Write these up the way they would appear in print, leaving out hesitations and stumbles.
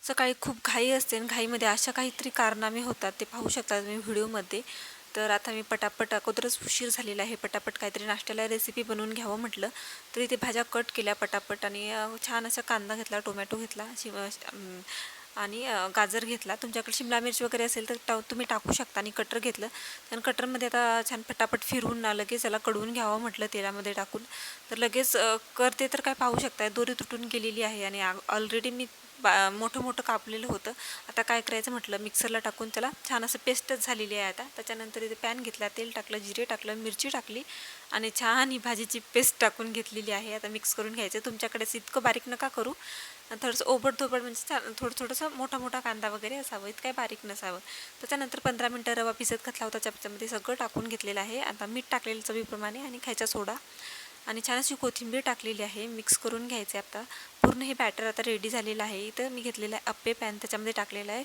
सकाळी खूप घाई असते आणि घाईमध्ये अशा काहीतरी कारनामे होतात, ते पाहू शकता तुम्ही व्हिडिओमध्ये. तर आता मी पटापट अगोदरच उशीर झालेला आहे, पटापट काहीतरी नाश्त्याला रेसिपी बनवून घ्यावं म्हटलं. तर इथे भाज्या कट केल्या पटापट आणि छान असा कांदा घेतला, टोमॅटो घेतला, आणि गाजर घेतला. तुमच्याकडे शिमला मिर्च वगैरे असेल तर तुम्ही टाकू शकता. आणि कटर घेतलं आणि कटरमध्ये आता छान पटापट फिरवून लगेच याला कढवून घ्यावं म्हटलं तेलामध्ये टाकून. तर लगेच करते तर काय पाहू शकता, दोरी तुटून गेलेली आहे आणि ऑलरेडी मी मोठं मोठं कापलेलं होतं. आता काय करायचं म्हटलं, मिक्सरला टाकून त्याला छान असं पेस्टच झालेली आहे आता. त्याच्यानंतर इथे पॅन घेतला, तेल टाकलं, जिरे टाकलं, मिरची टाकली आणि छान ही भाजीची पेस्ट टाकून घेतलेली आहे. आता मिक्स करून घ्यायचं. तुमच्याकडेच इतकं बारीक नका करू, थोडंसं ओबडधोबड म्हणजे थोडंसं मोठा कांदा वगैरे असावं, इतकं काय बारीक नसावं. त्याच्यानंतर 15 मिनटं रवा भिजत घातला होता, त्याच्यामध्ये सगळं टाकून घेतलेलं आहे. आता मीठ टाकलेलं चवीप्रमाणे आणि खायचा सोडा आणि छान अशी कोथिंबीर टाकलेली आहे. मिक्स करून घ्यायचे. आता पूर्ण हे बॅटर आता रेडी झालेलं आहे. इथं मी घेतलेलं आहे अप्पे पॅन, त्याच्यामध्ये टाकलेलं आहे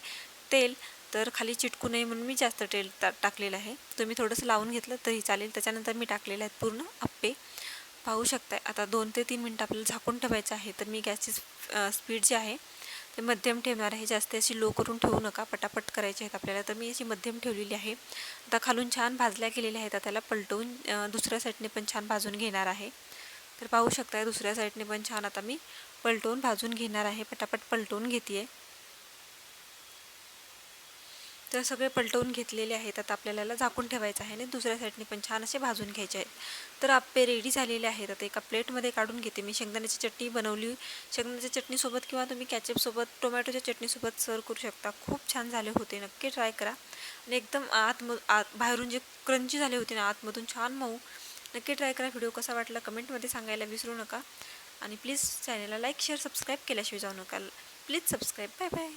तेल. तर खाली चिटकू नये म्हणून मी जास्त तेल टाकलेलं आहे. तुम्ही थोडंसं लावून घेतलं तरी चालेल. त्याच्यानंतर मी टाकलेलं आहे पूर्ण अप्पे, पाहू शकताय. आता 2 ते 3 मिनटं आपल्याला झाकून ठेवायचं आहे. तर मी गॅसची स्पीड जी आहे ते मध्यम ठेवणार आहे, जास्त अशी लो करून ठेवू नका, पटापट करायचे आहेत आपल्याला. तर मी अशी मध्यम ठेवलेली आहे. आता खालून छान भाजल्या गेलेल्या आहेत. आता त्याला पलटवून दुसऱ्या साईडने पण छान भाजून घेणार आहे. तर पाहू शकताय दुसऱ्या साईडने पण छान आता मी पलटवून भाजून घेणार आहे, पटापट पलटवून घेते आहे. तर सगळे पलटवून घेतलेले आहेत. आता आपल्याला झाकून ठेवायचं आहे आणि दुसऱ्या साईडने पण छान असे भाजून घ्यायचे आहेत. तर आप्पे रेडी झालेले आहेत. आता एका प्लेटमध्ये काढून घेते. मी शेंगदाण्याची चटणी बनवली, शेंगदाण्याच्या चटणीसोबत किंवा तुम्ही कॅचअपसोबत, टोमॅटोच्या चटणीसोबत सर्व करू शकता. खूप छान झाले होते, नक्की ट्राय करा. आणि एकदम बाहेरून जे क्रंची झाले होते ना, आतमधून छान मऊ. नक्की ट्राय करा. व्हिडिओ कसा वाटला कमेंटमध्ये सांगायला विसरू नका. आणि प्लीज चॅनलला लाईक, शेअर, सबस्क्राईब केल्याशिवाय जाऊ नका. Please subscribe. Bye bye.